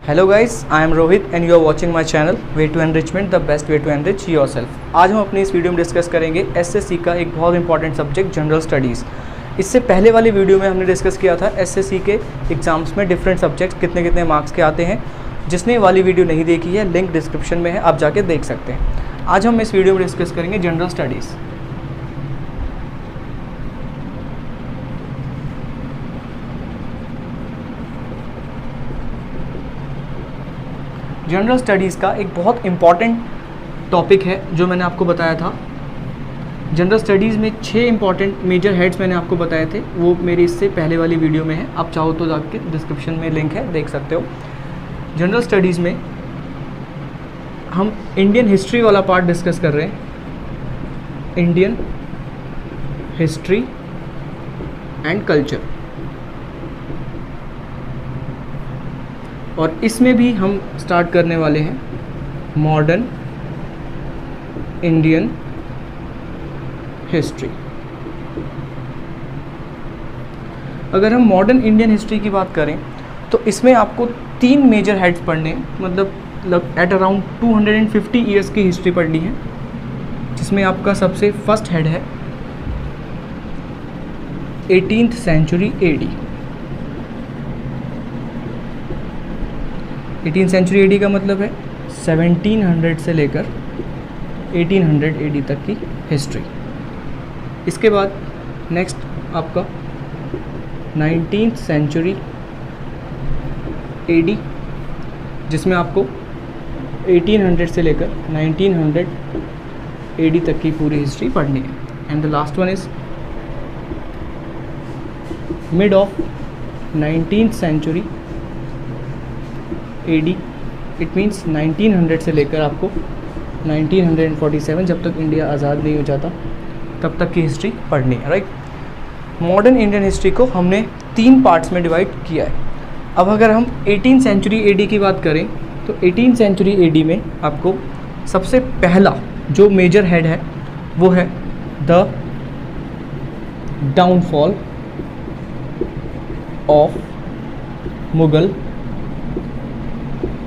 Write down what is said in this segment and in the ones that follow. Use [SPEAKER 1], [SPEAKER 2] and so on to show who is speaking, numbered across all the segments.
[SPEAKER 1] Hello guys, I am Rohit and you are watching my channel way to enrichment, the best way to enrich yourself. आज हम अपनी इस video में discuss करेंगे SSC का एक बहुत इंपॉर्टेंट सब्जेक्ट जनरल स्टडीज़। इससे पहले वाली वीडियो में हमने डिस्कस किया था एसएससी के एग्जाम्स में डिफरेंट सब्जेक्ट्स कितने कितने मार्क्स के आते हैं। जिसने वाली वीडियो नहीं देखी है, लिंक डिस्क्रिप्शन में है, आप जाके देख सकते हैं। आज हम इस वीडियो में डिस्कस करेंगे जनरल स्टडीज़। जनरल स्टडीज़ का एक बहुत इम्पॉर्टेंट टॉपिक है जो मैंने आपको बताया था। जनरल स्टडीज़ में 6 इंपॉर्टेंट मेजर हेड्स मैंने आपको बताए थे, वो मेरी इससे पहले वाली वीडियो में है। आप चाहो तो जाके डिस्क्रिप्शन में लिंक है, देख सकते हो। जनरल स्टडीज़ में हम इंडियन हिस्ट्री वाला पार्ट डिस्कस कर रहे हैं, इंडियन हिस्ट्री एंड कल्चर। और इसमें भी हम स्टार्ट करने वाले हैं मॉडर्न इंडियन हिस्ट्री। अगर हम मॉडर्न इंडियन हिस्ट्री की बात करें तो इसमें आपको 3 मेजर हेड्स पढ़ने हैं, मतलब एट अराउंड 250 ईयर्स की हिस्ट्री पढ़नी है। जिसमें आपका सबसे फर्स्ट हेड है 18th century AD। 18th century AD का मतलब है 1700 से लेकर 1800 AD तक की हिस्ट्री। इसके बाद नेक्स्ट आपका 19th सेंचुरी AD, जिसमें आपको 1800 से लेकर 1900 AD तक की पूरी हिस्ट्री पढ़नी है। And the last one is mid of 19th century AD। It means 1900 से लेकर आपको 1947, जब तक इंडिया आज़ाद नहीं हो जाता तब तक की हिस्ट्री पढ़नी है, राइट। मॉडर्न इंडियन हिस्ट्री को हमने 3 पार्ट्स में डिवाइड किया है। अब अगर हम 18th सेंचुरी AD की बात करें तो 18th सेंचुरी AD में आपको सबसे पहला जो मेजर हेड है वो है the downfall of Mughal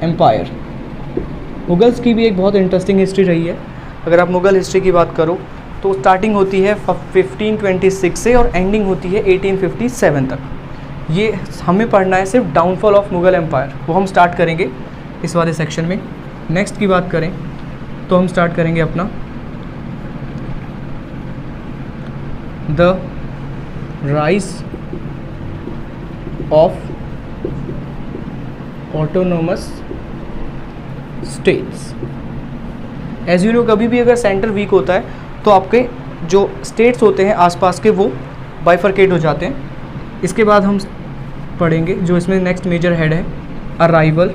[SPEAKER 1] empire. Mughals की भी एक बहुत इंटरेस्टिंग हिस्ट्री रही है। अगर आप मुगल हिस्ट्री की बात करो तो स्टार्टिंग होती है 1526 से और एंडिंग होती है 1857 तक। ये हमें पढ़ना है सिर्फ डाउनफॉल ऑफ मुगल एम्पायर, वो हम स्टार्ट करेंगे इस वाले सेक्शन में। नेक्स्ट की बात करें तो हम स्टार्ट करेंगे अपना the rise of autonomous states. As you know, कभी भी अगर सेंटर वीक होता है तो आपके जो स्टेट्स होते हैं आसपास के वो बाइफरकेट हो जाते हैं। इसके बाद हम पढ़ेंगे जो इसमें नेक्स्ट मेजर हेड है arrival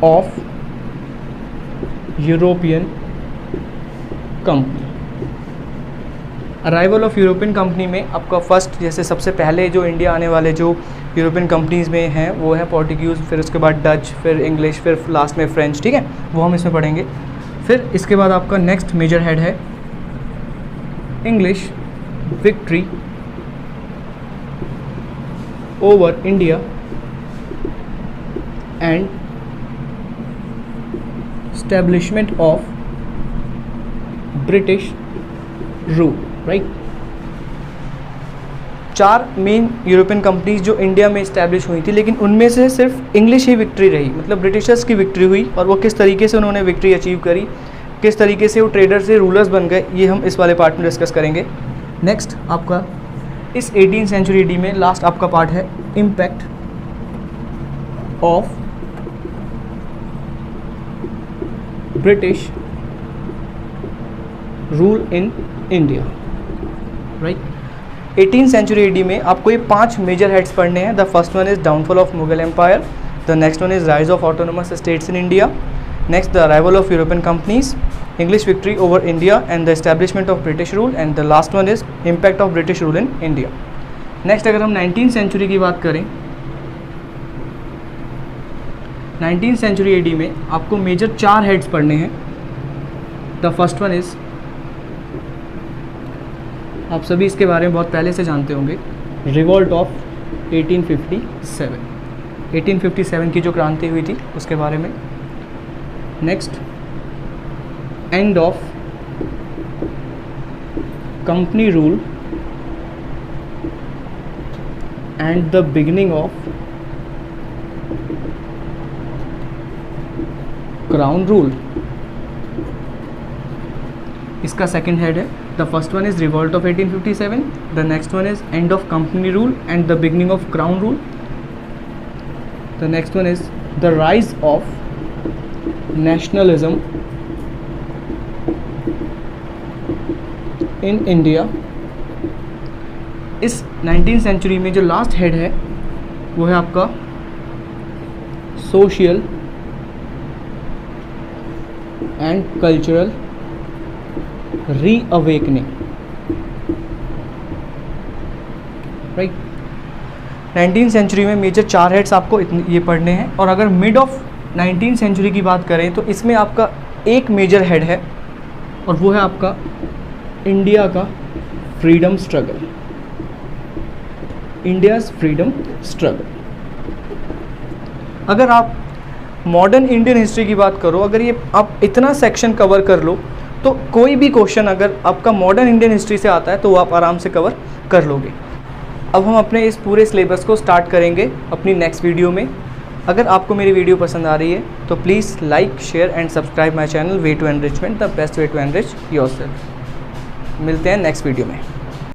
[SPEAKER 1] of European company. Arrival of European company में आपका फर्स्ट, जैसे सबसे पहले जो इंडिया आने वाले जो यूरोपियन कंपनीज़ में हैं वो है पोर्टुगीज़, फिर उसके बाद डच, फिर इंग्लिश, फिर लास्ट में फ्रेंच, ठीक है, वो हम इसमें पढ़ेंगे। फिर इसके बाद आपका नेक्स्ट मेजर हेड है English victory over India and establishment of British rule, right. 4 main European companies जो इंडिया में इस्टेब्लिश हुई थी, लेकिन उनमें से सिर्फ इंग्लिश ही विक्ट्री रही, मतलब ब्रिटिशर्स की विक्ट्री हुई। और वो किस तरीके से उन्होंने विक्ट्री अचीव करी, किस तरीके से वो ट्रेडर से रूलर्स बन गए, ये हम इस वाले पार्ट में डिस्कस करेंगे। नेक्स्ट आपका इस 18th सेंचुरी AD में लास्ट आपका पार्ट है impact of British rule in India, right. 18th century AD में आपको ये 5 मेजर हेड्स पढ़ने हैं। The first one is downfall of Mughal empire, the next one is rise of autonomous states in India, next the arrival of European companies, English victory over India and the establishment of British rule, and the last one is impact of British rule in India. Next अगर हम 19th century की बात करें, 19th century AD में आपको major 4 heads पढ़ने हैं। The first one is, आप सभी इसके बारे में बहुत पहले से जानते होंगे, रिवॉल्ट ऑफ 1857। 1857 की जो क्रांति हुई थी उसके बारे में। Next, end of company rule and the beginning of crown rule, इसका सेकंड हेड है। The first one is revolt of 1857, the next one is end of company rule and the beginning of crown rule, the next one is the rise of nationalism in India. इस 19th century में जो last head है वो है आपका social and cultural reawakening, right. 19th century में major 4 heads आपको ये पढ़ने हैं। और अगर मिड ऑफ 19th सेंचुरी की बात करें तो इसमें आपका एक मेजर हेड है और वो है आपका इंडिया का freedom struggle, India's freedom struggle. अगर आप मॉडर्न इंडियन हिस्ट्री की बात करो, अगर ये आप इतना सेक्शन कवर कर लो तो कोई भी क्वेश्चन अगर आपका मॉडर्न इंडियन हिस्ट्री से आता है तो वो आप आराम से कवर कर लोगे। अब हम अपने इस पूरे सिलेबस को स्टार्ट करेंगे अपनी नेक्स्ट वीडियो में। अगर आपको मेरी वीडियो पसंद आ रही है तो please like, share and subscribe my channel way to enrichment, the best way to enrich yourself. मिलते हैं नेक्स्ट वीडियो में।